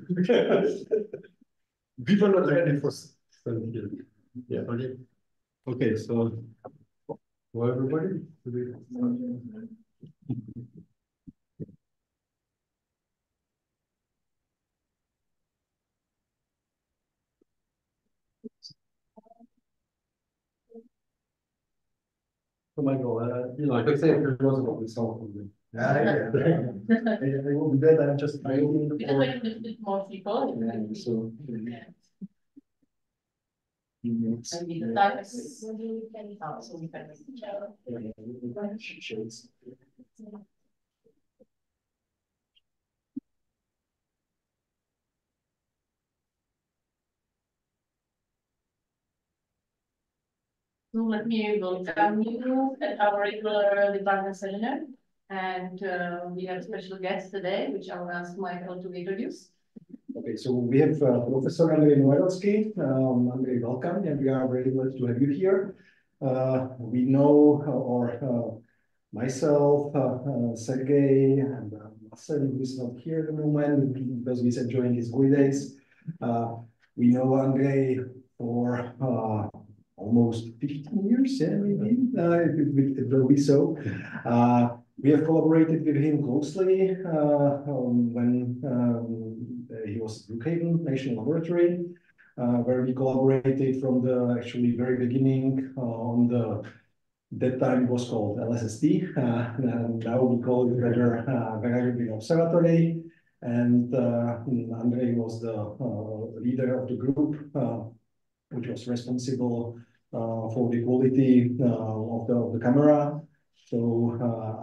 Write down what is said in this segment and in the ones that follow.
We were not ready for study here. Yeah. Okay. Okay. So, for everybody. Oh my God! You know, I could say if it was about this whole thing. I will be dead. I'm just waiting for more people. So. So let me welcome you at our regular department seminar. And we have a special guest today, which I will ask Michael to introduce. Okay, so we have Professor Andrei Nomerotski. Andrei, welcome, and we are very glad to have you here. We know, or myself, Sergey, and Marcel, who is not here at the moment because he's enjoying his holidays. We know Andrei for almost 15 years, yeah, maybe, it will be so. We have collaborated with him closely when he was at Brookhaven National Laboratory, where we collaborated from the actually very beginning on that time it was called LSST, and now we call it rather Very Observatory. And Andrei was the leader of the group, which was responsible for the quality of the camera. So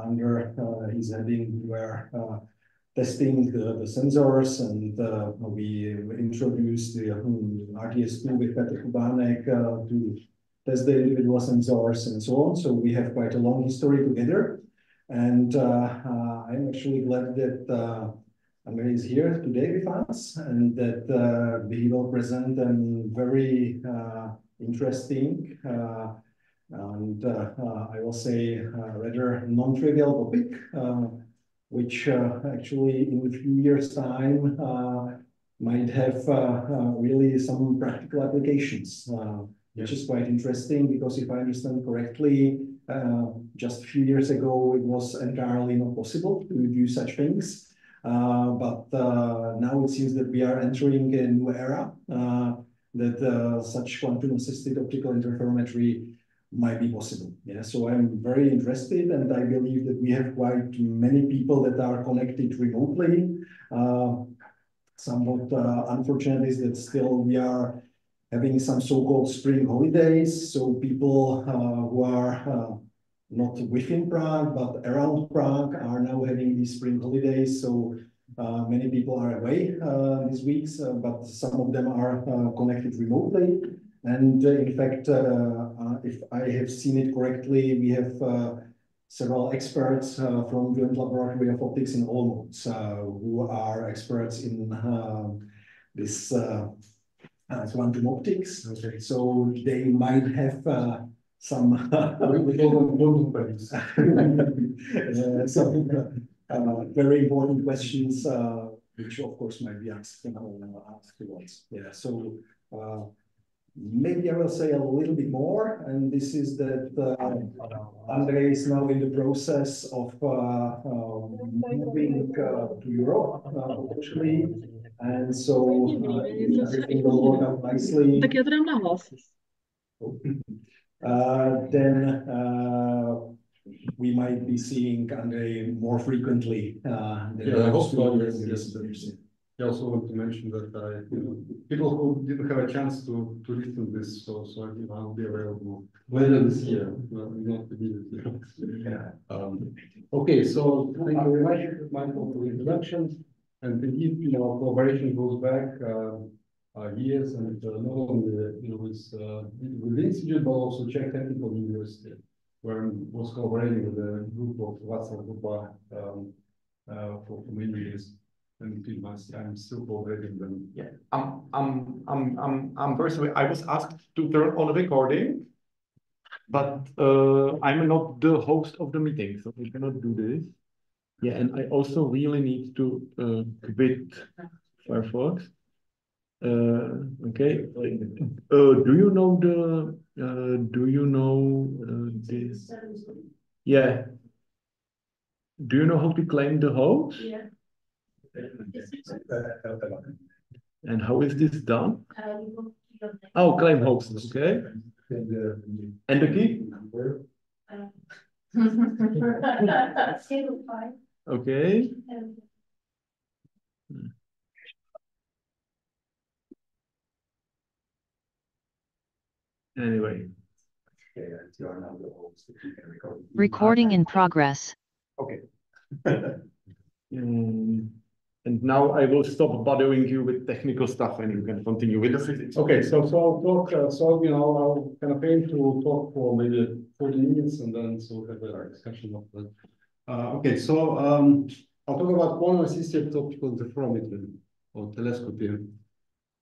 under his heading, we were testing the sensors, and we introduced the RTS2 with Petr Kubánek to test the individual sensors and so on. So we have quite a long history together. And I'm actually glad that Andrei is here today with us, and that he will present a very interesting and I will say rather non-trivial topic, which actually in a few years' time might have really some practical applications, which is quite interesting because if I understand correctly, just a few years ago it was entirely not possible to do such things. But now it seems that we are entering a new era, that such quantum-assisted optical interferometry might be possible. Yeah, so I'm very interested, and I believe that we have quite many people that are connected remotely. Somewhat unfortunate is that still we are having some so-called spring holidays, so people who are not within Prague, but around Prague are now having these spring holidays. So many people are away these weeks, but some of them are connected remotely. And in fact, if I have seen it correctly, we have several experts from Joint Laboratory of Optics in Olomouc who are experts in this quantum optics. Okay. So they might have some very important questions, which of course might be asked afterwards. Yeah. So maybe I will say a little bit more, and this is that Andrei is now in the process of moving to Europe, actually, and so everything will work out nicely. Tak já to dám na hlas. Then we might be seeing Andrei more frequently than I hope so. Yes. I also want to mention that people who didn't have a chance to listen to this, so I'll be available later this year, not immediately. Yeah. Okay, so thank you very much, Michael, for the introduction. And indeed, collaboration goes back years, and not only with the institute, but also Czech Technical University, where I was collaborating with a group of Václav Grupa for many years. And I'm still collaborating them. Yeah, I'm very sorry. I was asked to turn on recording, but I'm not the host of the meeting, so I cannot do this. Yeah, and I also really need to quit Firefox. Okay. Do you know this? Yeah. Do you know how to claim the host? Yeah. And how is this done? Oh, claim host. Okay. And the key? Okay. Anyway. Recording in progress. Okay. And now I will stop bothering you with technical stuff and you can continue with the physics. Okay, so I'll talk, I'll kind of aim to talk for maybe 40 minutes and then so have a discussion of that. Okay, so I'll talk about quantum assisted optical interferometry or teleskopie.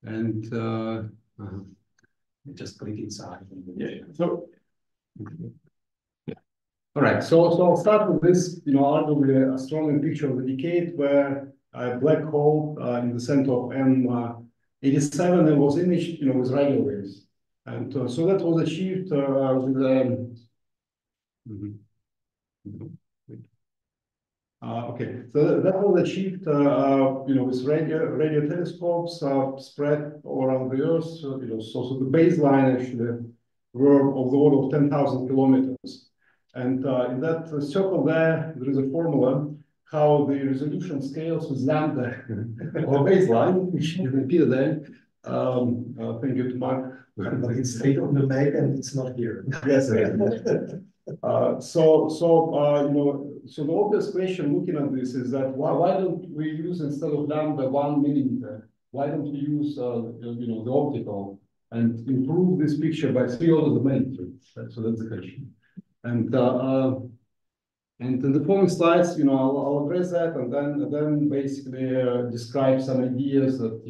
And Just click inside. yeah, so all right, so I'll start with this, arguably astronomy picture of the decade where a black hole in the center of M87 and was imaged, with radio waves. And so that was achieved with okay, so that was achieved, with radio telescopes spread all around the Earth. So the baseline actually were of the order of 10,000 kilometers. And in that circle there is a formula how the resolution scales with lambda or baseline, which is appear there. Thank you to Mark. But it's straight on the map and it's not here. Yes. So the obvious question looking at this is that why don't we use instead of lambda 1 millimeter? Why don't we use the optical and improve this picture by 3 orders of magnitude? So that's the question. And in the following slides, I'll address that and then basically describe some ideas that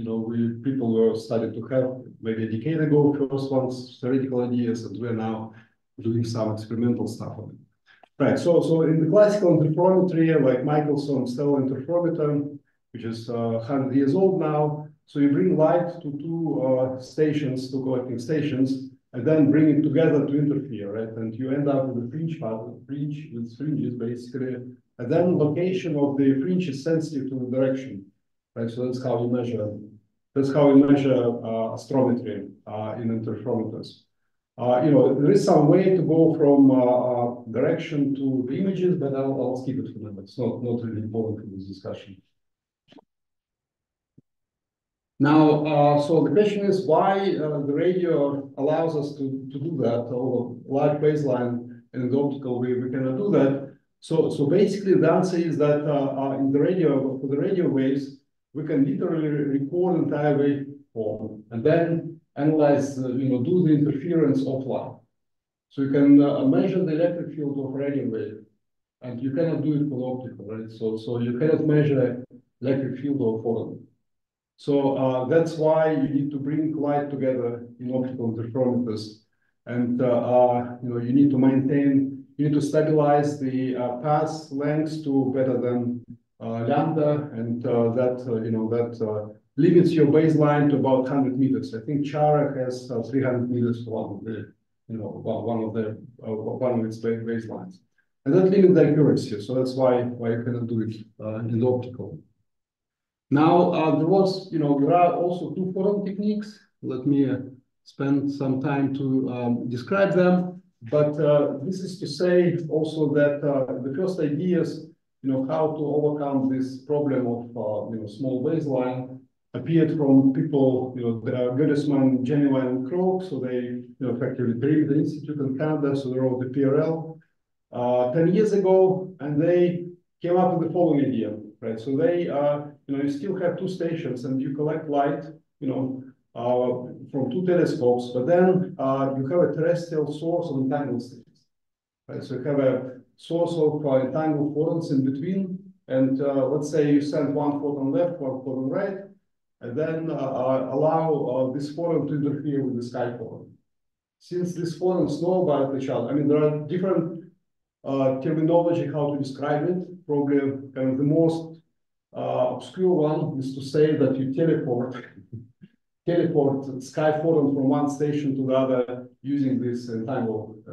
people were started to have maybe a decade ago. First ones, theoretical ideas, and we're now doing some experimental stuff on it. Right. So in the classical interferometry, like Michelson's stellar interferometer, which is 100 years old now, so you bring light to two stations, two collecting stations, and then bring it together to interfere, right? And you end up with a fringe pattern, with fringes basically, and then location of the fringe is sensitive to the direction, right? So that's how we measure. That's how we measure astrometry in interferometers. There is some way to go from direction to the images, but I'll skip it for now. It's not really important for this discussion. Now, so the question is why the radio allows us to do that, or large baseline, and in the optical we cannot do that. So basically the answer is that in the radio, for the radio waves, we can literally record entire waveform and then analyze, do the interference offline. So you can measure the electric field of radio wave, and you cannot do it for optical, right? So you cannot measure electric field of photon. So that's why you need to bring light together in optical interferometers, and you need to maintain, you need to stabilize the path lengths to better than lambda, and that limits your baseline to about 100 meters. I think Chara has 300 meters for one of its baselines, and that limits the accuracy. So that's why you cannot do it in the optical. Now, there are also two photon techniques. Let me spend some time to describe them. But this is to say also that the first ideas, how to overcome this problem of small baseline appeared from people, Goodisman, Genuine, and Croak. So they effectively created the institute in Canada. So they wrote the PRL 10 years ago, and they came up with the following idea. Right, so they, you still have two stations, and you collect light, from two telescopes, but then you have a terrestrial source of entangled stations. Right, so you have a source of entangled photons in between, and let's say you send one photon left, one photon right, and then allow this photon to interfere with the sky photon. Since these photons know about each other, I mean, there are different terminology how to describe it. Probably kind of the most obscure one is to say that you teleport sky photon from one station to the other using this entangled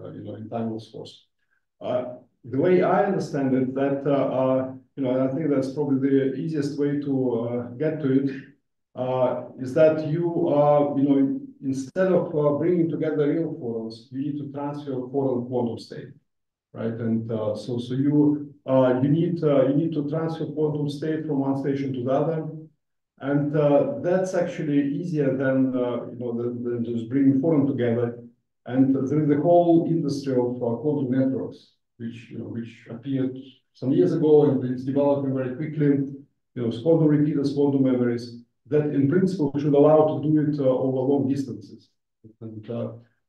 source. The way I understand it, that I think that's probably the easiest way to get to it, is that you instead of bringing together real photons, you need to transfer photon quantum state, right? And so you need to transfer quantum state from one station to the other, and that's actually easier than than just bringing photon together. And there is a whole industry of quantum networks, which appeared some years ago, and it's developing very quickly. Quantum repeaters, quantum memories, that in principle should allow to do it over long distances. And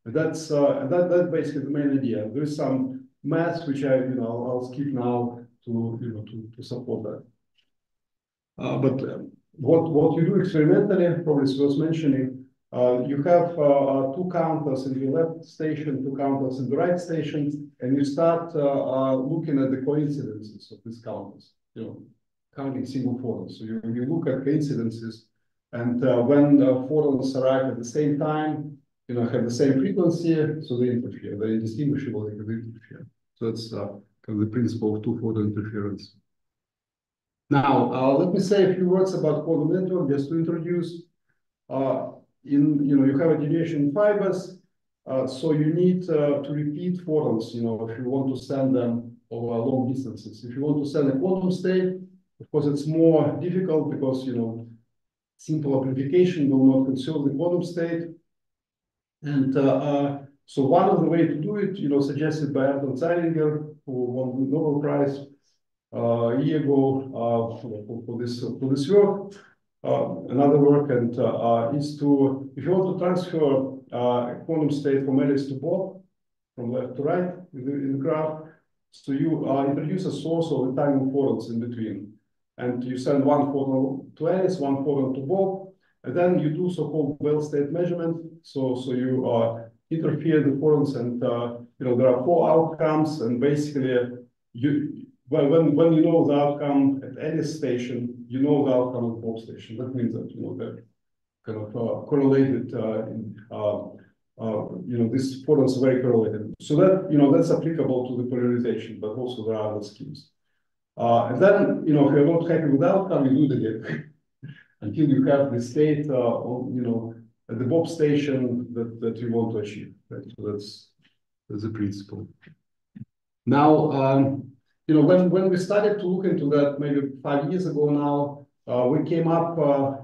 that's basically the main idea. There is some math which I'll skip now to support that. But what you do experimentally, probably is worth mentioning. You have two counters in the left station, two counters in the right station, and you start looking at the coincidences of these counters. Counting single photons. So you look at coincidences, and when photons arrive at the same time, have the same frequency, so they interfere. They're indistinguishable because they interfere. So that's kind of the principle of two-photon interference. Now, let me say a few words about quantum network just to introduce. You have attenuation in fibers, so you need to repeat photons. If you want to send them over long distances. If you want to send a quantum state, of course, it's more difficult because simple amplification will not conserve the quantum state. And so one of the ways to do it, suggested by Anton Zeilinger, who won the Nobel Prize a year ago for this work, another work, and is to, if you want to transfer a quantum state from Alice to Bob, from left to right in the graph, so you introduce a source of entangled photons in between. And you send one photon to Alice, one photon to Bob, and then you do so-called Bell state measurement. So you interfere the photons, and there are four outcomes, and basically when you know the outcome at Alice station, you know the outcome at Bob station. That means that they're kind of correlated. These photons are very correlated. So that that's applicable to the polarization, but also there are other schemes. And then, if you're not happy with the outcome, you do it again until you have the state, at the Bob station that you want to achieve. Right? So that's the principle. Now, when we started to look into that, maybe 5 years ago now, we came up, of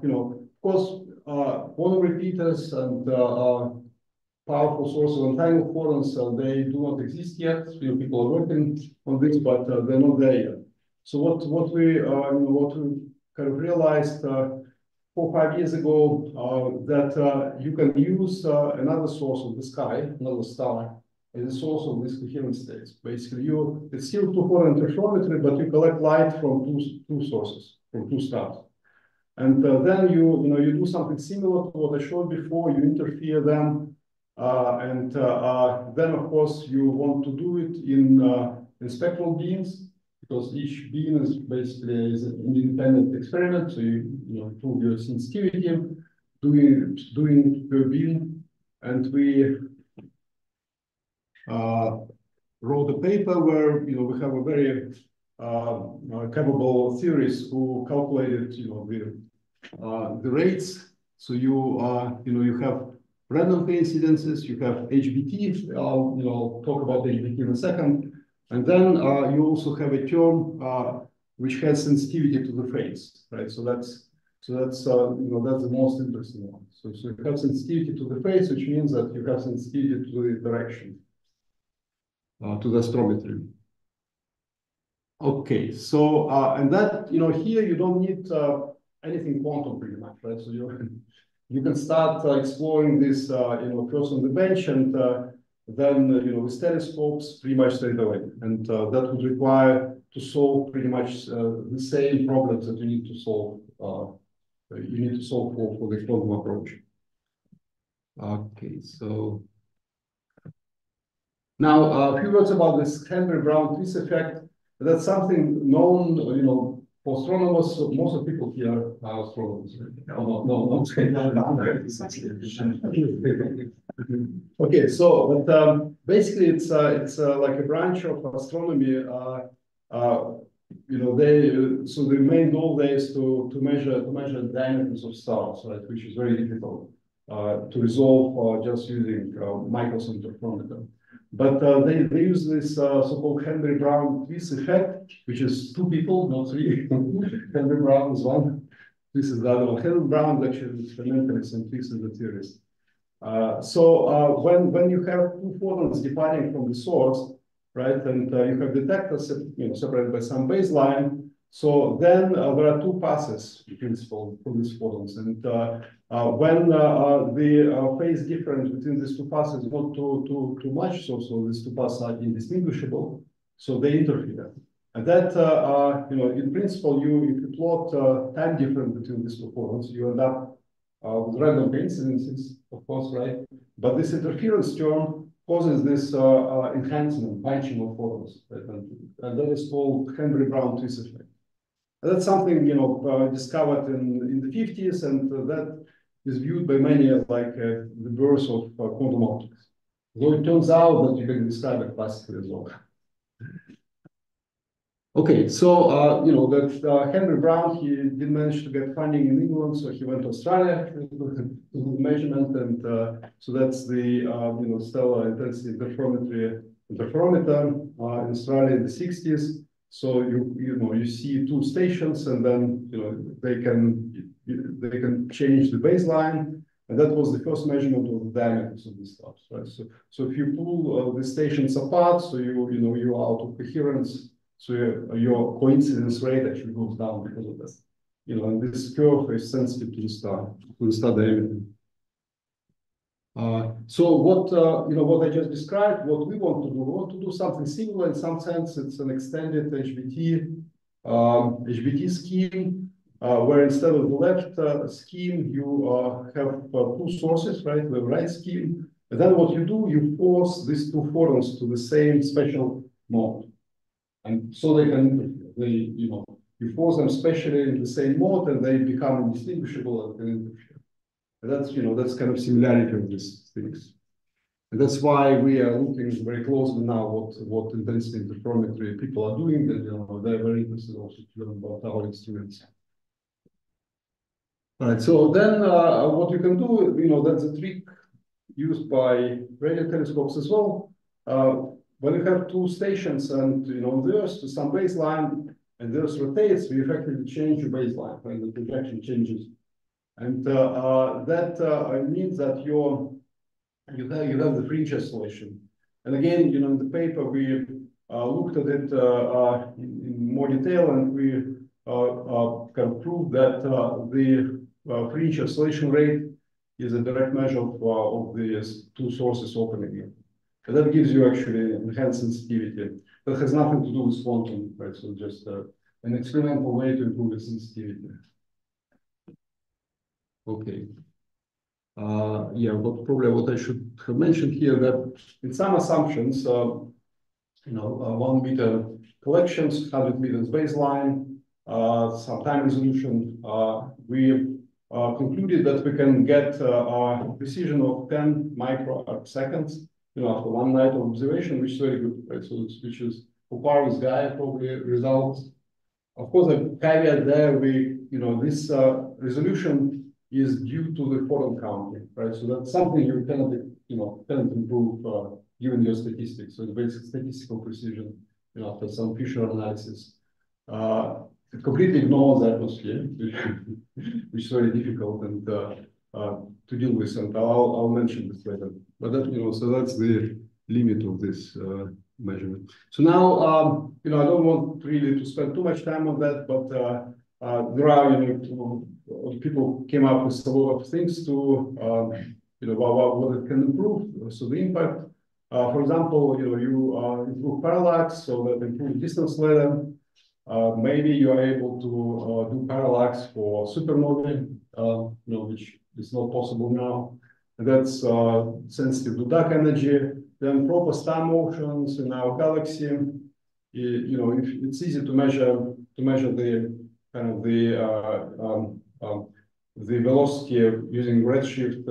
course, quantum repeaters and powerful sources of entangled photons, they do not exist yet. People are working on this, but they're not there yet. So what we kind of realized 4 or 5 years ago, that you can use another source of the sky, another star, as a source of these coherent states. Basically, it's still two-photon interferometry, but you collect light from two sources, from two stars. And then you do something similar to what I showed before. You interfere them, and then of course you want to do it in spectral beams, because each beam is basically an independent experiment. So you improve your sensitivity doing per beam, and we wrote a paper where we have a very capable theorist who calculated the rates. So you have random coincidences, you have HBT. I'll talk about HBT in a second. And then you also have a term which has sensitivity to the phase, right? So that's the most interesting one. So you have sensitivity to the phase, which means that you have sensitivity to the direction, to the astrometry. Okay, so and that here you don't need anything quantum pretty much, right? So you can start exploring this first on the bench, and then with telescopes pretty much straight away, and that would require to solve pretty much the same problems that you need to solve. You need to solve for the quantum approach. Okay, so now a few words about this Henry-Brown-Twiss effect. That's something known, for astronomers, so most of the people here are astronomers. No. Okay, so but basically it's like a branch of astronomy. You know, so the main goal there is to measure diameters of stars, right, which is very difficult to resolve just using microscope interferometer. But they use this so-called Henry Brown twist effect, which is two people, not three. Henry Brown is one, twist is the other one. Henry Brown is actually the experimentalist and twist is the theorist. So when you have two photons departing from the source, right, and you have detectors, you know, separated by some baseline, so then there are two passes, in principle, for these photons, and when the phase difference between these two passes is not too much, so these two passes are indistinguishable, so they interfere. And that, you know, in principle, if you plot time difference between these two photons, you end up with random coincidences, of course, right? But this interference term causes this enhancement, bunching of photons, right? And that is called Henry Brown twist effect. And that's something, you know, discovered in the 50s, and that is viewed by many as like the birth of quantum optics. Though it turns out that you can describe it classically as well. Okay, so you know that Henry Brown, he didn't manage to get funding in England, so he went to Australia to do measurement, and so that's the you know, stellar intensity interferometer in Australia in the 60s. So you see two stations, and then you know they can change the baseline, and that was the first measurement of the diameters of the stars, right? So if you pull the stations apart, so you're out of coherence. So your coincidence rate actually goes down because of this. You know, and this curve is sensitive to the star diameter. So what you know, what I just described, what we want to do something similar. In some sense, it's an extended HBT scheme, where instead of the left scheme, you have two sources, right? The right scheme, and then what you do, you force these two photons to the same special mode. And so they can, you force them specially in the same mode, and they become indistinguishable and can interfere. And that's kind of similarity of these things. And that's why we are looking very closely now what intensity interferometry people are doing, and they're very interested also to learn about our instruments. All right, so then what you can do, that's a trick used by radio telescopes as well. When you have two stations and the Earth to some baseline, and the Earth rotates, we effectively change the baseline when the projection changes, and that means that you have the fringe oscillation. And again, in the paper we looked at it in more detail, and we kind of proved that the fringe oscillation rate is a direct measure of the two sources opening. And that gives you actually enhanced sensitivity. That has nothing to do with quantum, right? So just an experimental way to improve the sensitivity. Okay. Yeah, but probably what I should have mentioned here, that in some assumptions, 1 meter collections, 100 meters baseline, some time resolution, we concluded that we can get a precision of 10 microseconds. After one night of observation, which is very good, right? So which is for par with Gaia probably results. Of course, the caveat there, this resolution is due to the photon counting, right? So that's something you cannot improve given your statistics. So it's basic statistical precision, after some Fisher analysis. It completely ignores the atmosphere, which is very difficult and to deal with, and I'll mention this later. But that, so that's the limit of this measurement. So now, I don't want really to spend too much time on that, but there are, people came up with a lot of things to, what it can improve. So the impact, for example, you improve parallax, so that improves distance later. Maybe you are able to do parallax for supernovae, which is not possible now. That's sensitive to dark energy. Then proper star motions in our galaxy. It's easy to measure the kind of the velocity using redshift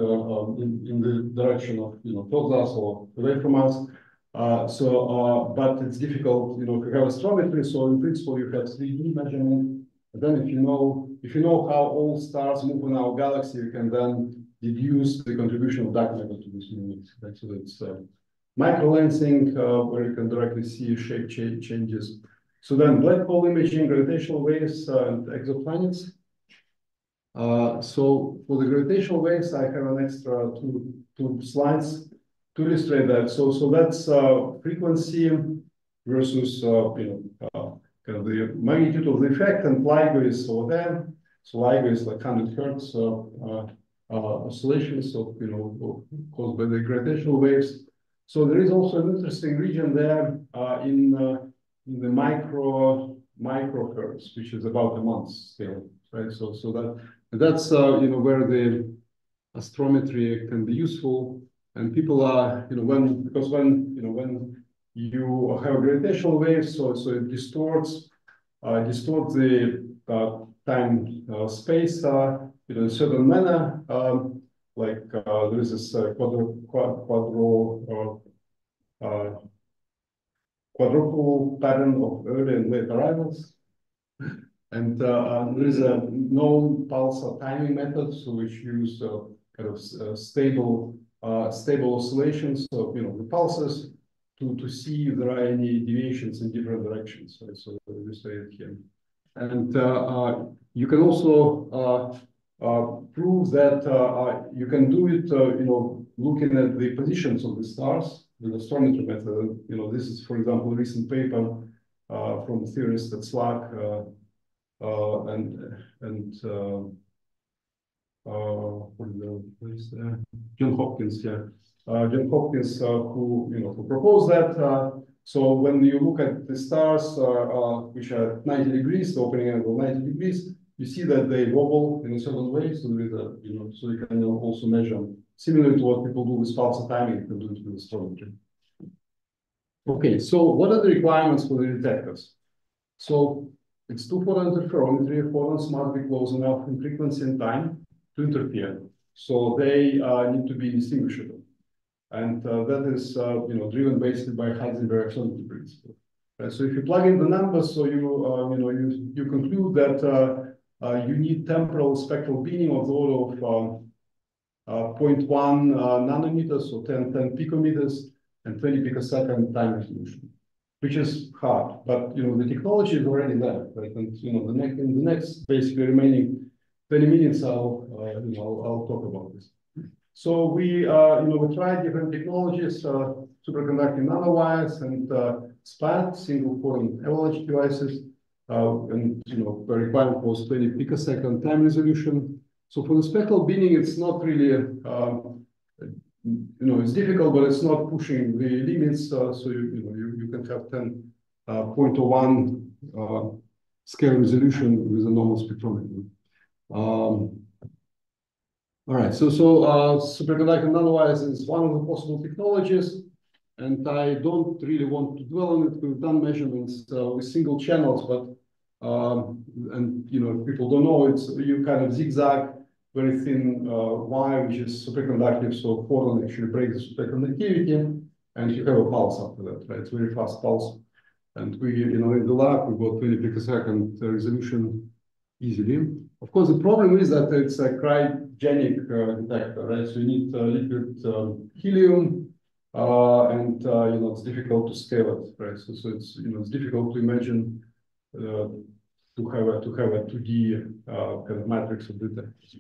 in the direction of towards us or away from us. But it's difficult, if you have astrometry. So in principle, you have 3D measurement. But then if you know how all stars move in our galaxy, you can then deduce the contribution of dark matter to this movement. Right? So it's microlensing, where you can directly see shape changes. So then black hole imaging, gravitational waves, and exoplanets. So for the gravitational waves, I have an extra two slides to illustrate that. So that's frequency versus kind of the magnitude of the effect, and LIGO is over there. So LIGO is like 100 hertz oscillations of caused by the gravitational waves. So there is also an interesting region there in the microhertz, which is about a month scale, right? So that's where the astrometry can be useful, and people are when you have gravitational waves, so it distorts the time space in a certain manner. Like there is this quadruple pattern of early and late arrivals. And there is a known pulsar timing method, so which use kind of stable oscillations of the pulses to see if there are any deviations in different directions. Right? So we say it here, and you can also prove that you can do it, looking at the positions of the stars with the astrometry method. This is, for example, a recent paper from theorists at SLAC. John Hopkins, John Hopkins, who proposed that. So when you look at the stars, which are 90 degrees, the opening angle 90 degrees, you see that they wobble in a certain way. So there is so you can also measure, similar to what people do with pulsar timing, you can do it with astrometry. Okay, so what are the requirements for the detectors? So it's two-photon interferometry. Photons must be close enough in frequency and time to interfere. So they need to be distinguishable. And that is driven basically by Heisenberg absolute principle. Right? So if you plug in the numbers, so you conclude that you need temporal spectral binning of the order of 0.1 nanometers, so 10 picometers, and 20 picosecond time resolution, which is hard, but the technology is already there, right? And in the next basically remaining 20 minutes, I'll talk about this. So we tried different technologies, superconducting nanowires and SPAD, single photon avalanche devices, and the requirement was 20 picosecond time resolution. So for the spectral binning, it's not really it's difficult, but it's not pushing the limits. So you can have 10.01 scale resolution with a normal spectrometer. All right, so superconducting nanowires is one of the possible technologies, and I don't really want to dwell on it. We've done measurements with single channels, but if people don't know, you kind of zigzag very thin wire, which is superconductive, so photon actually breaks the superconductivity, and you have a pulse after that, right? It's very fast pulse, and we, in the lab, we got 20 picosecond resolution easily. Of course, the problem is that it's a cryogenic detector, right? So you need liquid helium, and it's difficult to scale it, right? So it's it's difficult to imagine to have a 2D kind of matrix of detectors,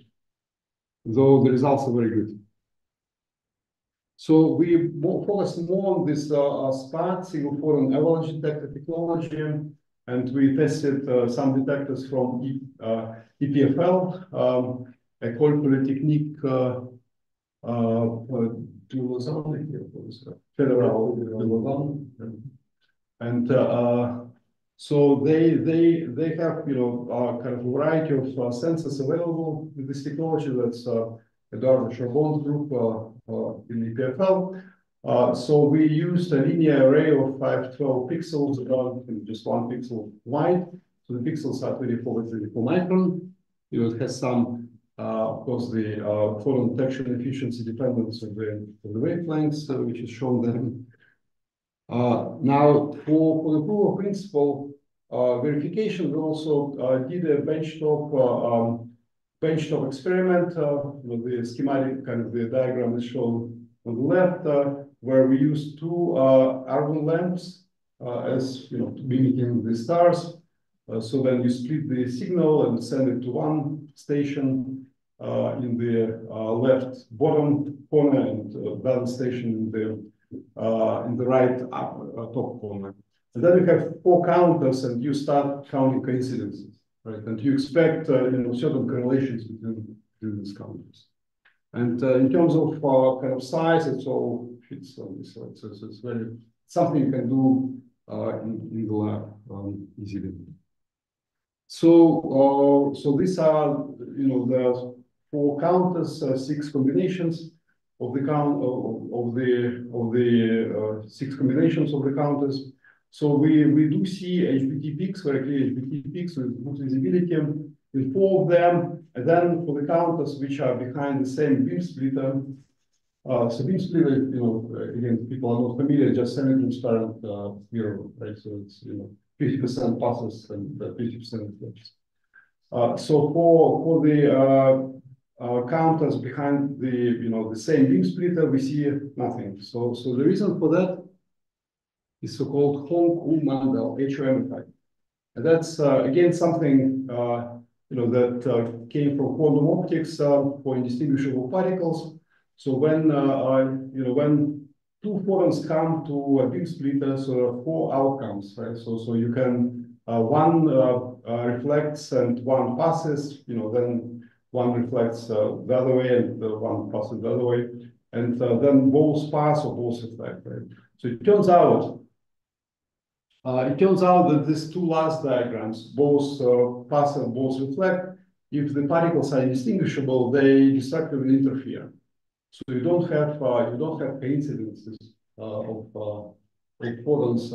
though the results are very good. So we focus more on this SPAD, single photon avalanche detector technology, and we tested some detectors from EPFL, École Polytechnique de Lausanne, Federal de Lausanne, and so they have kind of a variety of sensors available with this technology. That's Eduardo Charbon's group in EPFL. So we used a linear array of 512 pixels, about just 1 pixel wide. So the pixels are 24 by 24 micron. You know, it has some, of course, the photon detection efficiency dependence of the wavelengths, which is shown there. Now, for the proof of principle verification, we also did a benchtop experiment. The schematic kind of the diagram is shown on the left, where we used two argon lamps as mimicking the stars. So then you split the signal and send it to one station in the left bottom corner and the other station in the right top corner. And then you have 4 counters, and you start counting coincidences, right? And you expect certain correlations between these counters. And in terms of kind of size, it's all fits on this side. So it's very something you can do in the lab easily. So these are the 4 counters, 6 combinations of the count of the 6 combinations of the counters. So we do see HBT peaks, very clear HBT peaks with good visibility in 4 of them. And then for the counters which are behind the same beam splitter, so beam splitter, again, people are not familiar, just semi-transparent mirror, right? So it's 50% passes and 50% reflects. So for the counters behind the same beam splitter, we see nothing. So the reason for that is so-called Hong-Mandel HOM effect, and that's again something that came from quantum optics for indistinguishable particles. So when when 2 photons come to a beam splitter, so there are 4 outcomes, right? So you can one reflects and one passes, then one reflects the other way and one passes the other way, and then both pass or both reflect, right? So it turns out that these 2 last diagrams, both pass and both reflect, if the particles are indistinguishable, they destructively interfere. So you don't have coincidences of photons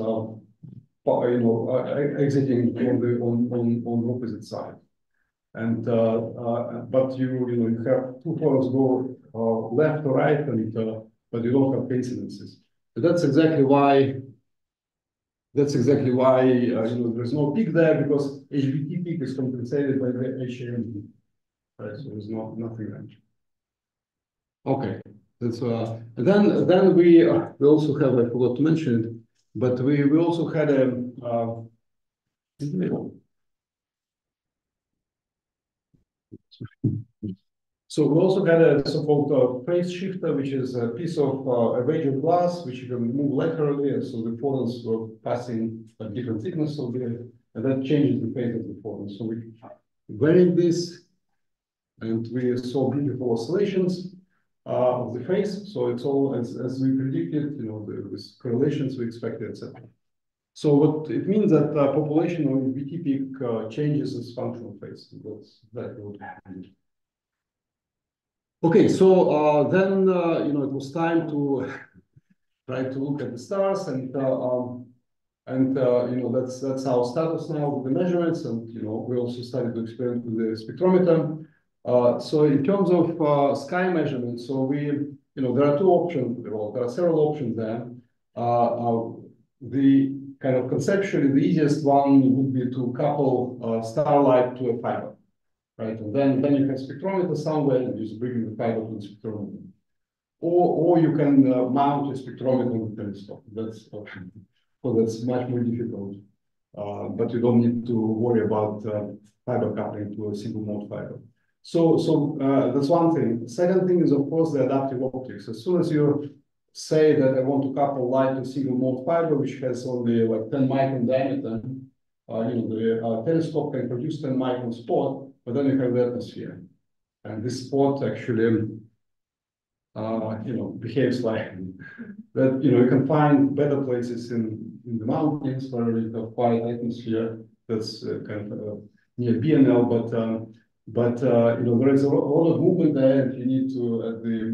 exiting on the opposite side. And but you have 2 photons go left or right, and but you don't have coincidences. But that's exactly why there's no peak there, because HBT peak is compensated by the HAM peak, right? So there's nothing there. Okay, that's and then we also have, I forgot to mention it, but we also had a so we also had a so-called phase shifter, which is a piece of a wedge of glass which you can move laterally, and so the photons were passing at different thickness of the, and that changes the phase of the photons. So we varied this, and we saw beautiful oscillations of the phase. So it's all as we predicted, with correlations we expected, etc. So what it means that population of BT peak changes its functional phase. That's exactly what happened. Okay, so then it was time to try to look at the stars, and that's our status now with the measurements, and we also started to experiment with the spectrometer. So in terms of sky measurements, so there are 2 options. Well, there are several options there. The kind of conceptually the easiest one would be to couple starlight to a fiber. Right, and then you can spectrometer somewhere and just bring the fiber to the spectrometer, or you can mount a spectrometer on the telescope. That's option. So that's much more difficult, but you don't need to worry about fiber coupling to a single mode fiber. So that's one thing. Second thing is, of course, the adaptive optics. As soon as you say that I want to couple light to a single mode fiber, which has only like 10 micron diameter, the telescope can produce 10 micron spot. But then you have the atmosphere, and this spot actually, behaves like that. You can find better places in the mountains where you have quiet atmosphere. That's kind of near BNL, but there is a lot of movement there, and you need to at the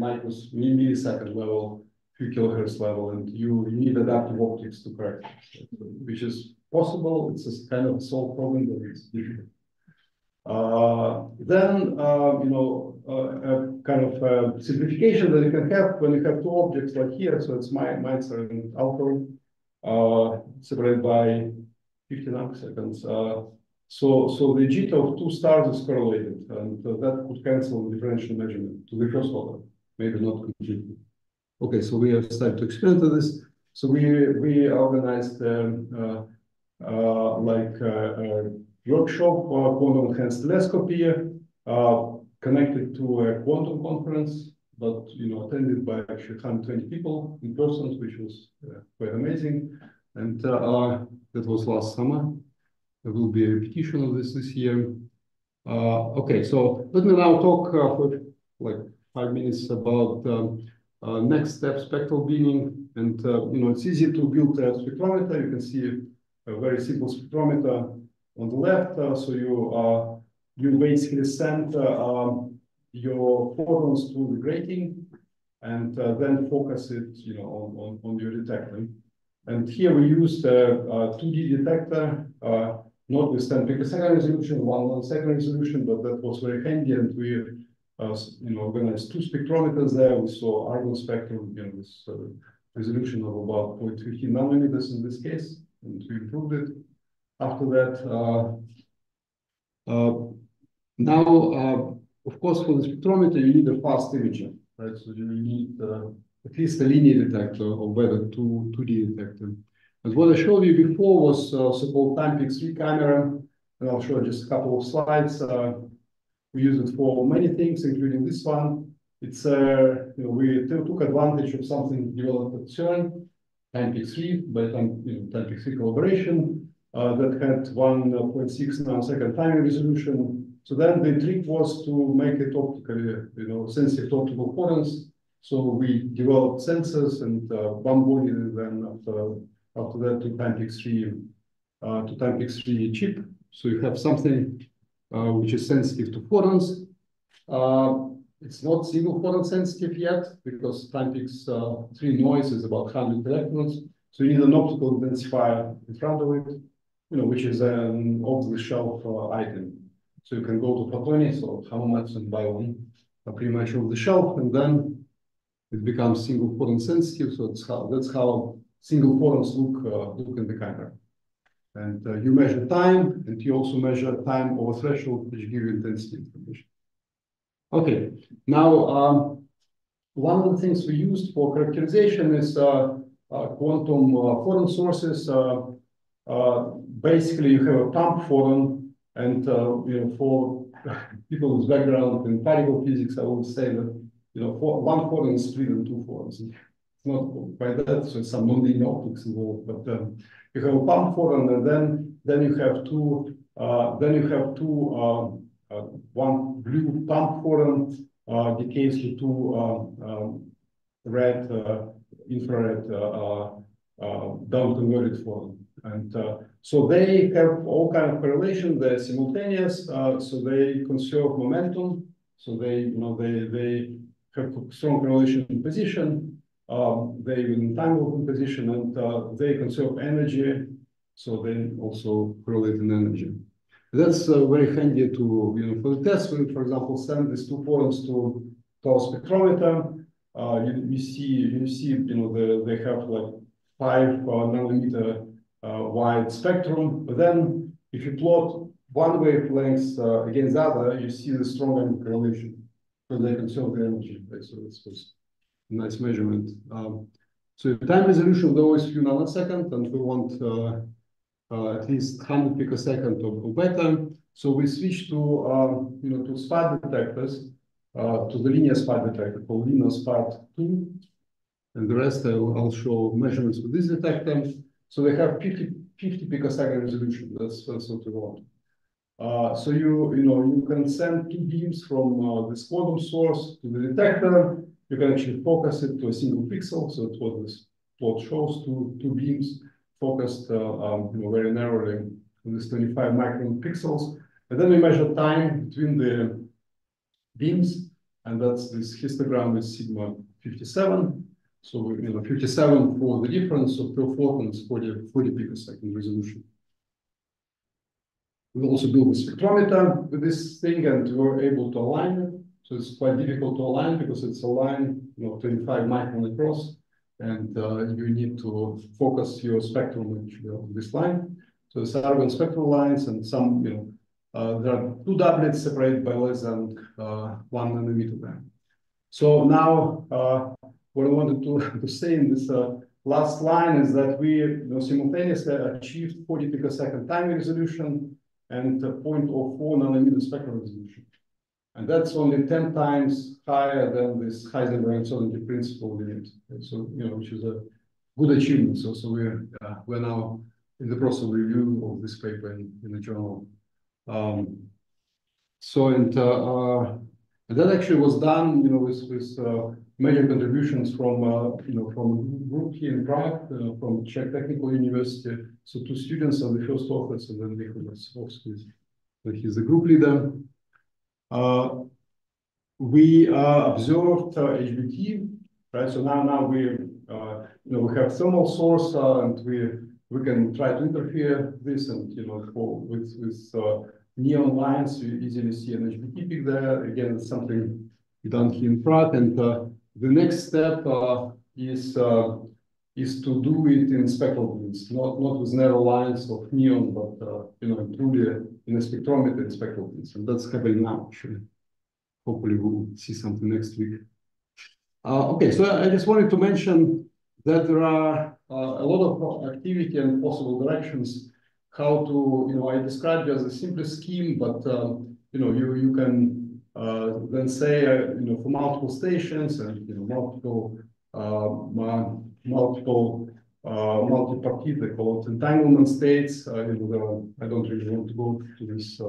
millisecond level few kilohertz level, and you need adaptive optics to correct it, which is possible. It's a kind of solved problem, but it's difficult. Then, a kind of simplification that you can have when you have two objects like here. So it's Mainzer and Alpha, separated by 50 nanoseconds. So the jitter of two stars is correlated, and that could cancel the differential measurement to the first order, maybe not completely. Okay, so we have started to experiment with this. So we organized workshop, quantum enhanced telescopie, connected to a quantum conference, but attended by actually 120 people in person, which was quite amazing. And that was last summer. There will be a repetition of this year. Okay, so let me now talk for like 5 minutes about next step, spectral beaming. And it's easy to build a spectrometer. You can see a very simple spectrometer on the left. So you basically send your photons to the grating and then focus it on your detector. And here we used a 2D detector, not with 10 picosecond resolution, 1 second resolution, but that was very handy. And we organized 2 spectrometers there. We saw argon spectrum, with resolution of about 0.15 nanometers in this case, and we improved it. After that, now, of course, for the spectrometer, you need a fast imager, right? So you need at least a linear detector, or better, 2D detector. And what I showed you before was so-called Timepic-3 camera, and I'll show just a couple of slides. We use it for many things, including this one. It's we took advantage of something developed at CERN, Timepic-3, by Timepic-3 collaboration, that had 1.6 nanosecond timing resolution. So then the trick was to make it optically, sensitive to optical photons. So we developed sensors and one body, then after that to Timepic-3 chip. So you have something which is sensitive to photons. It's not single photon sensitive yet because Timepic-3 noise is about 100 electrons. So you need an optical intensifier in front of it, which is an off-the-shelf item. So you can go to Photonics or Hamamatsu and buy one pretty much off the shelf, and then it becomes single photon sensitive. So that's how single photons look in the camera. And you measure time, and you also measure time over threshold, which give you intensity information. Okay, now one of the things we used for characterization is quantum photon sources. Basically, you have a pump photon, and for people with background in particle physics, I would say that one photon is split in 2 photons. It's not by that, so it's some nonlinear optics involved. But you have a pump photon, and then you have two. One blue pump photon decays to 2 red infrared down converted photon. And so they have all kind of correlation. They're simultaneous, so they conserve momentum. So they have strong correlation in position. They in time open position, and they conserve energy. So they also correlate in energy. That's very handy to for the test. We, for example, send these 2 photons to our spectrometer. You see they have like 5 nanometer wide spectrum. But then if you plot one wavelength against the other, you see the strong correlation. So they conserve the energy. Right? So it's a nice measurement. So time resolution is always a few nanoseconds, and we want at least 100 picosecond or better. So we switch to spot detectors, to the linear spot detector called linear spot 2. And the rest I'll show measurements with this detector. So they have 50 picosecond resolution. That's what we want. So you can send 2 beams from this quantum source to the detector. You can actually focus it to a single pixel. So it's what this plot shows: 2 beams focused very narrowly on this 25 micron pixels. And then we measure time between the beams, and that's this histogram with sigma 57. So, 57 for the difference of per photon is 40 picosecond resolution. We also built a spectrometer with this thing, and we were able to align it. So it's quite difficult to align because it's a line, 25 micron across, and you need to focus your spectrum actually on this line. So it's argon spectral lines, and some, there are two doublets separated by less than 1 nanometer there. So now, what I wanted to say in this last line is that we simultaneously achieved 40 picosecond time resolution and 0.04 nanometer spectral resolution. And that's only 10 times higher than this Heisenberg uncertainty principle limit. So, which is a good achievement. So we're now in the process of review of this paper in the journal. And that actually was done, with major contributions from Brook here in Prague, from Czech Technical University. So two students are the first authors, and then Nomerotski, he's the group leader. We observed HBT, right? So now we we have thermal source, and we can try to interfere this, and with neon lines, you easily see an HBT peak there. Again, it's something done here in Prague, and the next step is to do it in spectral beams, not with narrow lines of neon, but truly in a spectrometer in spectral beams, and that's happening now. Actually, hopefully we'll see something next week. Okay, so I just wanted to mention that there are a lot of activity and possible directions how to, I described it as a simple scheme, but you can then say for multiple stations and multi-party, they call it entanglement states. I don't really want to go to these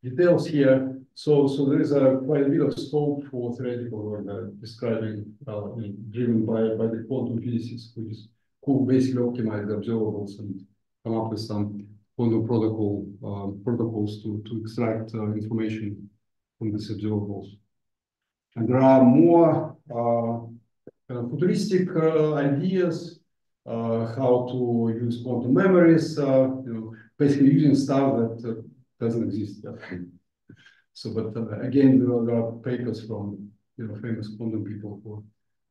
details here. So there is quite a bit of scope for theoretical work describing, driven by the quantum physicists, who basically optimize the observables and come up with some quantum protocols to extract information from these observables. And there are more futuristic ideas how to use quantum memories, basically using stuff that doesn't exist yet. So, but again, there are papers from famous quantum people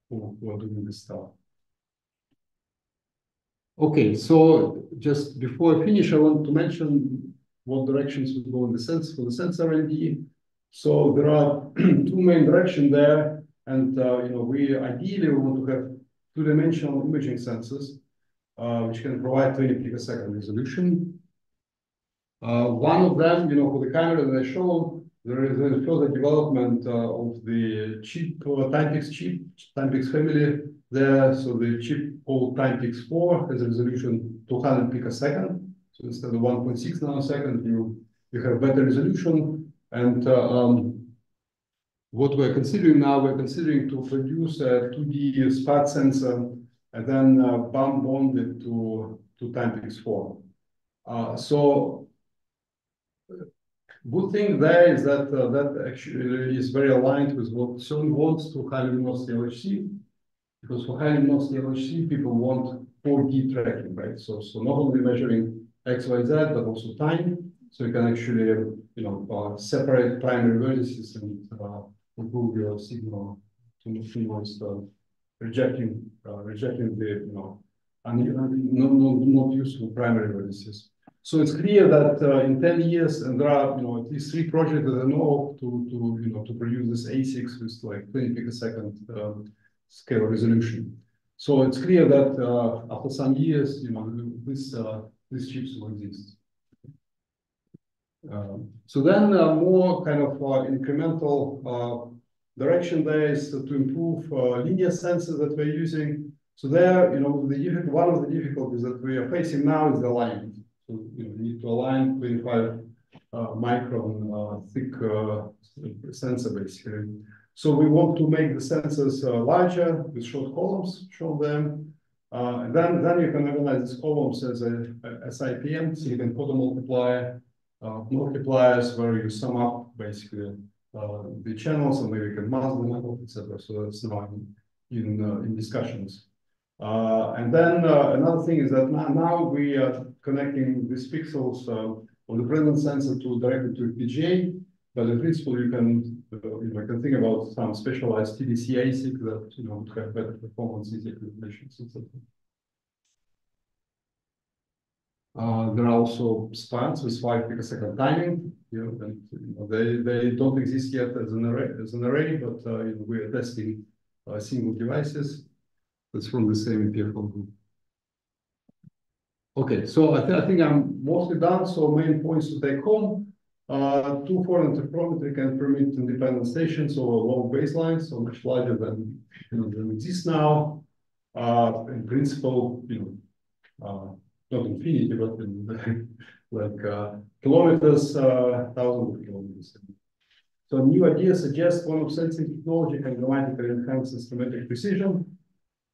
who are doing this stuff. Okay, so just before I finish, I want to mention what directions we go in the sense for the sensor R&D. So there are two main directions there, and we ideally want to have two-dimensional imaging sensors, which can provide 20 picosecond resolution. One of them, for the camera that I showed, there is a further development of the chip, Timepics family there. So the chip called Timepics 4 has a resolution 200 picosecond. So instead of 1.6 nanosecond, you have better resolution. And what we're considering now, we're considering to produce a 2D spot sensor and then bond it to Timepics 4. So good thing there is that that actually is very aligned with what CERN wants to highly luminosity LHC, because for highly luminosity LHC, people want 4D tracking, right? So not only measuring X, Y, Z, but also time. So you can actually, separate primary vertices and improve your signal to noise, rejecting the not useful primary vertices. So it's clear that in 10 years, and there are at least 3 projects that I know of to produce this ASICs with like 20 picosecond scale resolution. So it's clear that after some years, these chips will exist. So then more kind of incremental direction there is to improve linear sensors that we're using. So there, one of the difficulties that we are facing now is the alignment. So you need to align 25 micron thick sensor basically. So we want to make the sensors larger with short columns, show them. And then you can organize these columns as a SIPM, silicon photomultiplier, multipliers where you sum up basically the channels, and maybe you can mask them up, etc. So that's now in discussions. And then another thing is that now we are connecting these pixels of the present sensor directly to FPGA. But in principle, you can think about some specialized TDC ASIC that would have better performance, easier calculations, etc. There are also spans with 5 picosecond timing. They don't exist yet as an array, but we are testing single devices. That's from the same PFL group. Okay, so I think I'm mostly done. So main points to take home: 2-4 interferometry can permit independent stations over low baselines, so much larger than exists now. In principle, not infinity, but like kilometers, thousands of kilometers. So new ideas suggest form of sensing technology can dramatically enhance instrumental precision.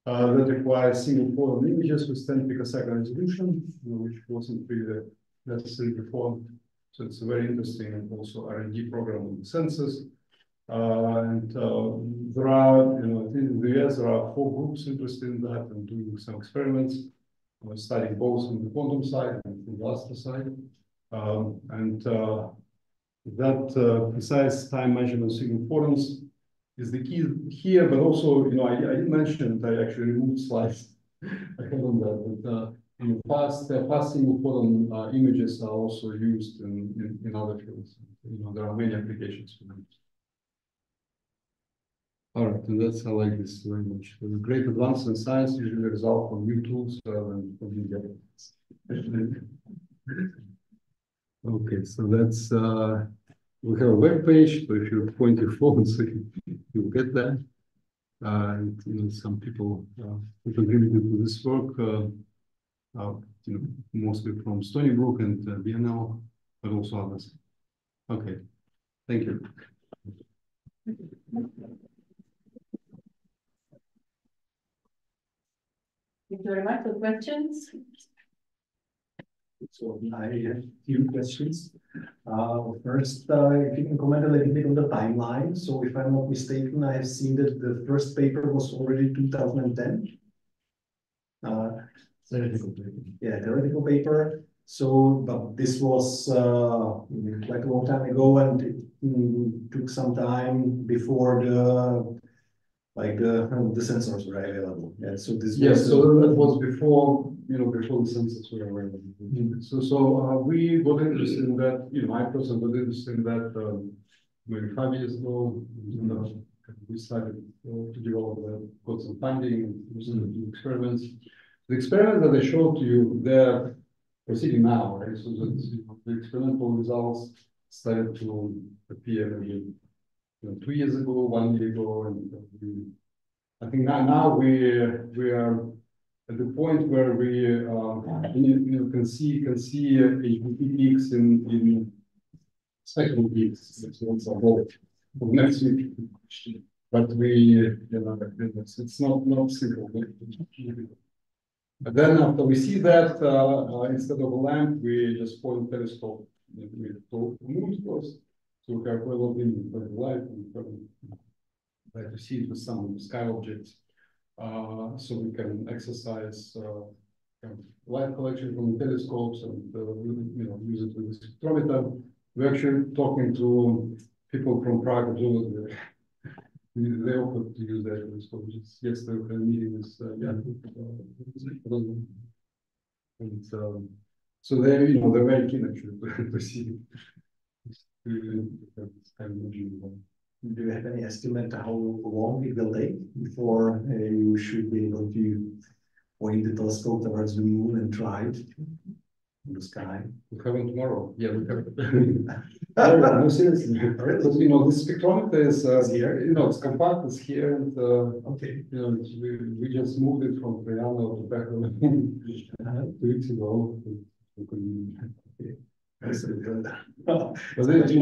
That requires single photon images with 10 picosecond resolution, which wasn't really necessary before. So it's a very interesting and also R&D program on the sensors. And there are, in the US, there are 4 groups interested in that and doing some experiments. Studying both on the quantum side and the astro side. That precise time measurement signal photons is the key here, but also, I didn't mention that I actually removed slides ahead on that, but fast single photon images are also used in other fields. There are many applications for them. All right, and that's, I like this very much. The great advances in science usually result from new tools rather than from new gadgets. Okay, so that's, we have a web page, so if you point your phone, so you'll get that. And some people who contributed to this work, mostly from Stony, Brook and BNL, but also others. Okay, thank you. Thank you very much for questions. So I have a few questions. First, if you can comment a little bit on the timeline. So if I'm not mistaken, I have seen that the first paper was already 2010. Theoretical paper. Yeah, theoretical paper. So, but this was quite a long time ago, and it took some time before the sensors were available. Yeah, so this was so that was before before the sensors were available. So we got interested in that. I personally got interested in that maybe 5 years ago. We started to develop that, got some funding, and do experiments. The experiments that I showed to you, they're proceeding now, right? So the experimental results started to appear maybe 2 years ago, 1 year ago, and I think now we are at the point where we can see HBT peaks in spectral peaks. It's a whole next week, but it's not simple. But then after we see that, instead of a lamp, we just point a telescope to move close. So we have a lot of light and try to see it with some sky objects. So we can exercise light collection from the telescopes and use it with the spectrometer. We're actually talking to people from Prague observatory. They offered to use that telescope. Just yesterday we had a meeting with and so they're very keen actually to see Do you have any estimate how long it will take before you should be able to point the telescope towards the moon and try it in the sky? We have it tomorrow. Yeah, we have it. No, seriously. Because this spectrometer is here. It's compact. It's here, and okay. We just moved it from Triano to back 2 weeks ago. Okay. But then, because the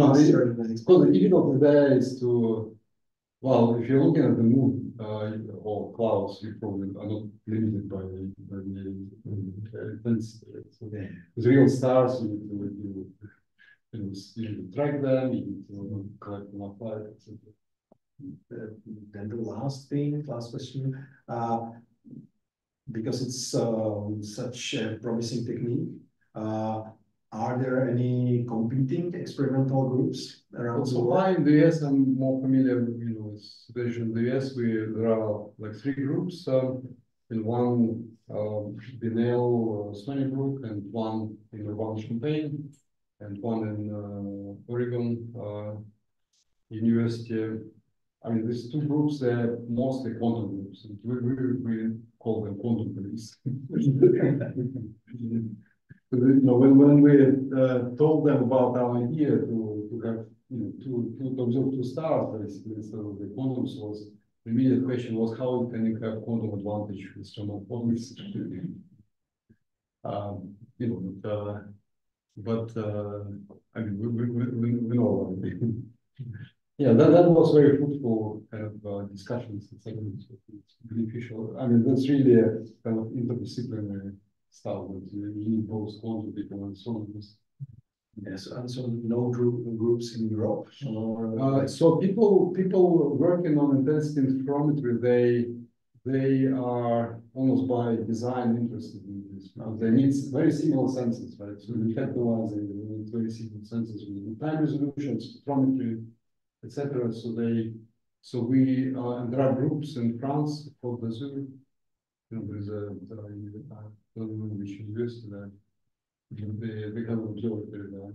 difficult there is to, well, if you're looking at the moon or clouds, you probably are not limited by the intensity. So with real stars, you need to track them, you need to collect enough light, etc. then the last question, because it's such a promising technique, are there any competing experimental groups around the world? In the US, I'm more familiar with, with situation in the US. There are like 3 groups. In one, Stony, Brook, and one in Champaign, and one in Oregon University. I mean, these 2 groups, they're mostly quantum groups, and we call them quantum police. When we told them about our idea to have to observe 2 stars basically instead of the quantum source, the immediate question was how can you have quantum advantage with strong quantities? But I mean, we know about it. Yeah, that was very fruitful kind of discussions and segments. It's beneficial. I mean, that's really a kind of interdisciplinary style that you need both quantum people and so on. Yes, and so no groups in Europe. So people working on intensity interferometry, they are almost by design interested in this. They need very similar sensors, right? So in technology, they need very similar sensors with time resolution, spectrometry, etc. So we and there are groups in France called the Zoo. There's a I don't know which university there. They have observatory there,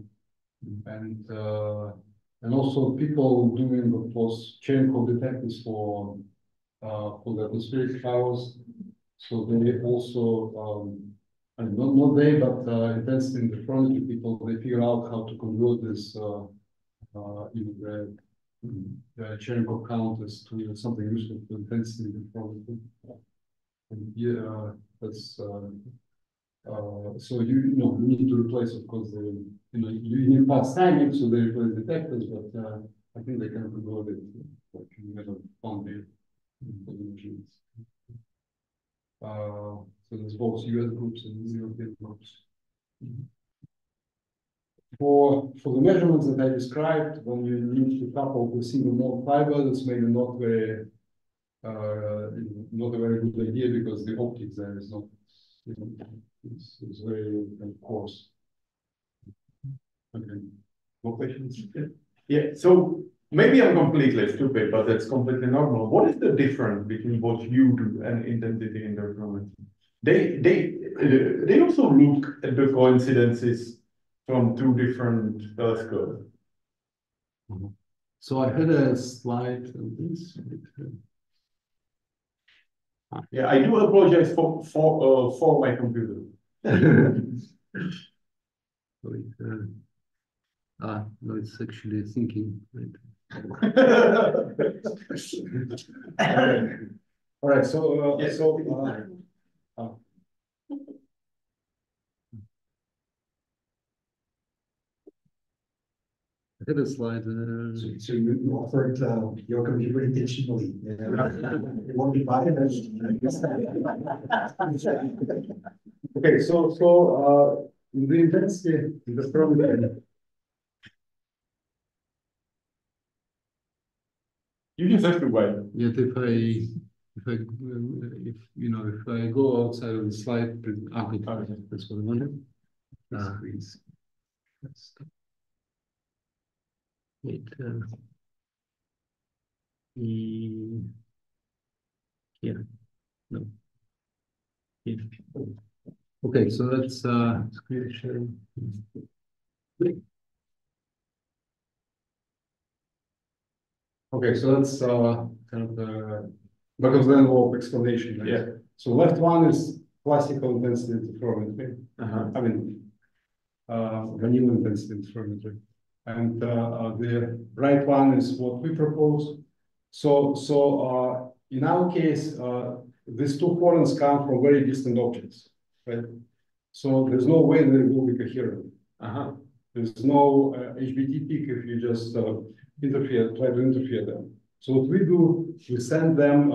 and also people doing, of course, chain code detectors for the atmospheric clouds. So they also, and not they, but intensity interferometry people, they figure out how to convert this, the Cherenkov counters to something useful to intensity interferometry. And yeah, that's so you need to replace, of course, the you need fast timing, so they replace detectors, but I think they can convert it like in foundry for the machines. So there's both US groups and European groups. For the measurements that I described, when you need to couple with single mode fiber, that's maybe not very not a very good idea because the optics there is not, it's very coarse. Okay. More questions? Yeah. So maybe I'm completely stupid, but that's completely normal. What is the difference between what you do and intensity interferometry? They also look at the coincidences from 2 different telescopes. Mm-hmm. So I had a slide on this. Yeah, I do apologize for my computer. No, it's actually thinking. Right? All right. So yes. I had a slide. So you offered your computer intentionally. You want to buy it? Okay, so the intensity, the problem. You just have to wait. Yet if I go outside of the slide, that's what I wanted. Please. Wait. Here. No. Here. Okay, so that's screen sharing. Okay, so that's kind of the back of the envelope explanation. Right? Yeah. So left one is classical intensity interferometry. I mean, vanilla intensity interferometry. And the right one is what we propose. So in our case, these 2 photons come from very distant objects, right? So there's no way they will be coherent. There's no HBT peak if you just try to interfere them. So what we do, we send them,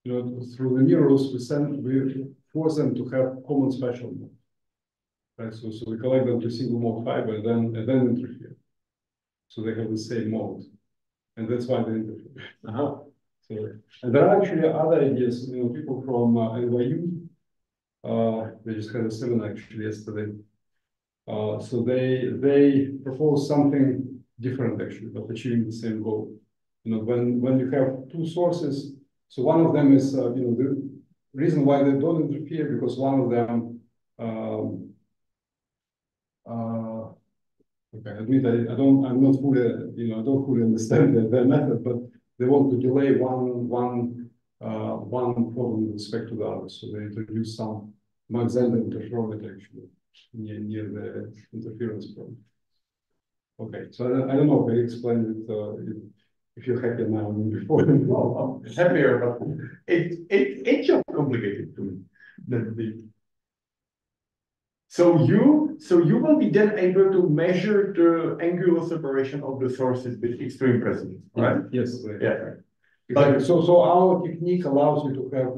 through the mirrors, we force them to have common spatial mode. Right? So we collect them to single mode fiber and then interfere. So they have the same mode. and that's why they interfere. So, and there are actually other ideas. People from NYU, they just had a seminar actually yesterday. So they propose something different actually, but achieving the same goal. When you have two sources, so one of them is the reason why they don't interfere, because one of them okay, I admit I'm not fully, I don't fully understand their method, but they want to delay one photon with respect to the other. So they introduce some Mach-Zehnder interferometer actually near the interference point. Okay, so I don't know if I explained it, if you're happy now before. Well, I'm happier, but it's just complicated to me. So you will be then able to measure the angular separation of the sources with extreme precision, right? Yes. Yeah. But so our technique allows you to have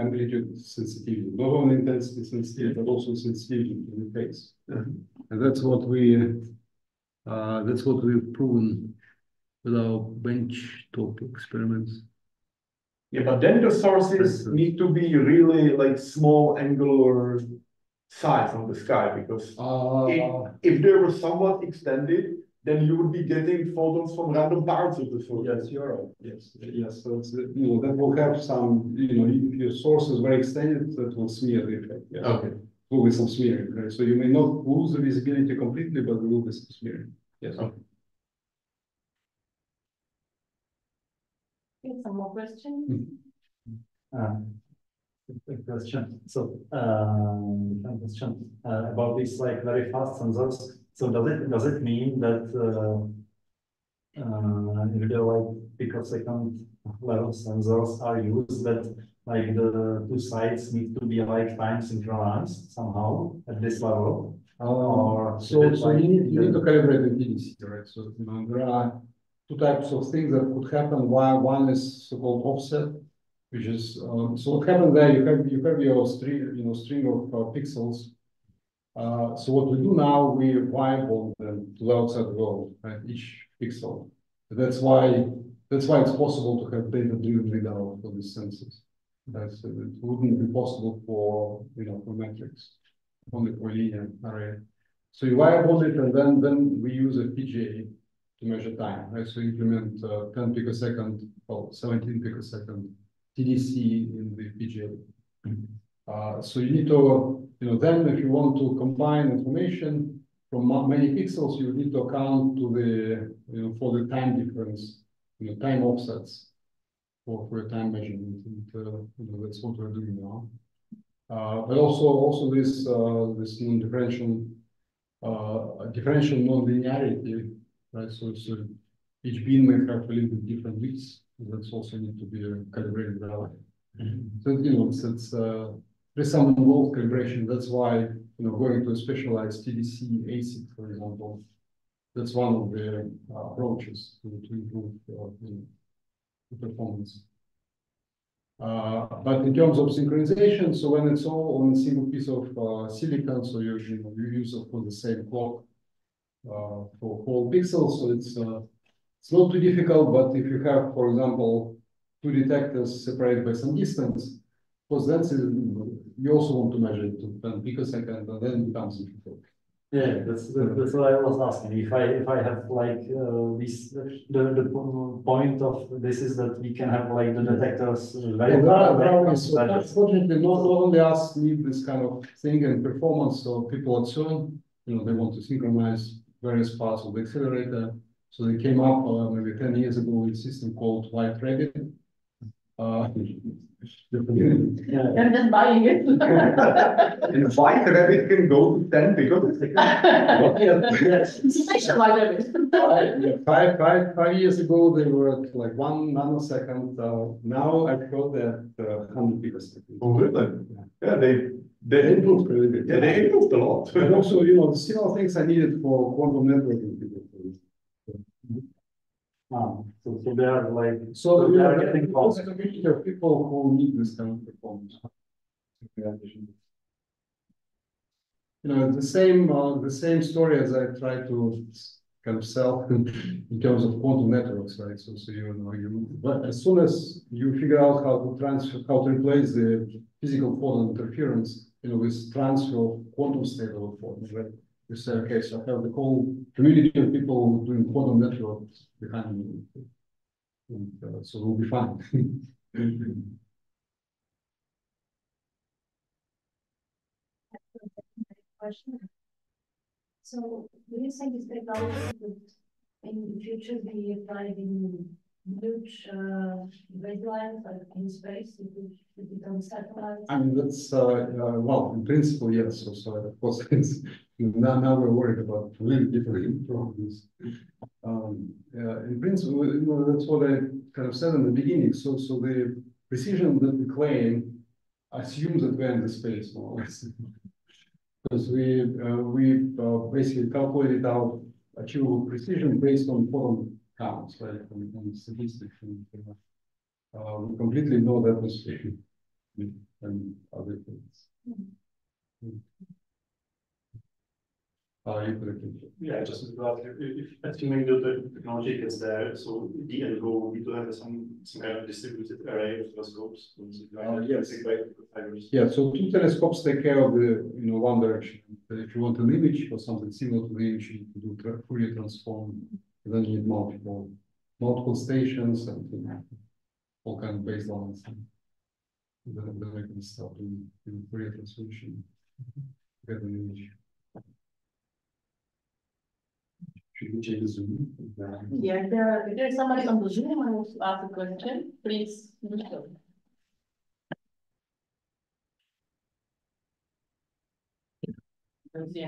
amplitude sensitivity, not only intensity sensitivity, but also sensitivity in the phase. And that's what we've proven with our benchtop experiments. Yeah, but then the sources need to be really like small angular size on the sky, because if they were somewhat extended, then you would be getting photons from random parts of the source. Yes, you're right. Yes. So it's, that will have some, if your source is very extended, that will smear the effect. Yes. Okay. Will be some smearing, right? So you may not lose the visibility completely, but there will be some smearing. Yes. Okay. Some more questions? Question. So, question about these like very fast sensors. So does it mean that if the like picosecond level sensors are used, that like the two sides need to be like time synchronized somehow at this level? So you need to calibrate the TDC, right? So there are two types of things that could happen. One is so-called offset, which is so what happens there, you have your string of pixels. So what we do now, we wire bond them to the outside world, right? Each pixel. That's why it's possible to have data-driven readout for these sensors. It wouldn't be possible for for metrics, only for linear array. So you wire bond it, and then we use a PGA to measure time, right? So you implement 10 picosecond or 17 picosecond TDC in the PGA. So you need to, then if you want to combine information from many pixels, you need to account to the, for the time difference, time offsets for your time measurement. And, that's what we're doing now. But also this differential non-linearity, right? So each beam may have a little bit different widths. That's also need to be calibrated value. So there's some involved calibration. That's why going to a specialized TDC ASIC, for example, that's one of the approaches to improve the performance. But in terms of synchronization, so when it's all on a single piece of silicon, so you use of course the same clock for all pixels, so it's not too difficult. But if you have, for example, two detectors separated by some distance, because then you also want to measure it to 10 picosecond, and then it becomes difficult. Yeah, that's what I was asking. If I have like this, the point of this is that we can have like the detectors very Unfortunately, not only us need this kind of thing and performance. So people at CERN, they want to synchronize various parts of the accelerator. So they came up maybe 10 years ago with a system called White Rabbit. I'm just buying it. And White Rabbit can go to 10 picosecond. Special White Rabbit. 5 years ago, they were at like 1 nanosecond. Now I've heard that 100 picoseconds. Oh, really? Yeah, they improved a little bit. Yeah, they improved a lot. And also, the similar things are needed for quantum networking. So they are like they are getting close to a community of people who need this kind of performance. It's the same story as I try to kind of self in terms of quantum networks, right? So you know, but as soon as you figure out how to replace the physical photon interference, you know, with transfer of quantum state of a photon, right? You say, okay, so I have the whole community of people doing quantum networks behind me, and, so we'll be fine. Question. So, do you think this technology would in the future be applied in huge wavelengths, like in space, if it becomes satellites? I mean, that's, well, in principle, yes. So of course, now we're worried about really different problems. In principle, you know, that's what I kind of said in the beginning. So the precision that we claim assumes that we're in the space, more or less. Because we basically calculated our achievable precision based on photon counts, right, and statistics. And, we completely ignore the atmosphere and other things. Yeah, just about if assuming that the technology gets there, so the end goal would be to have some kind of distributed array of telescopes. Yes. Yeah, so two telescopes take care of the, you know, one direction. But if you want an image or something similar to the image, you need to do Fourier transform. And then you need multiple stations and, you know, all kind of baselines. And then we can start doing Fourier transformation. Get an image. Should we change the Zoom? Yeah, if there's somebody on the Zoom who wants to ask a question, please do so. Yeah.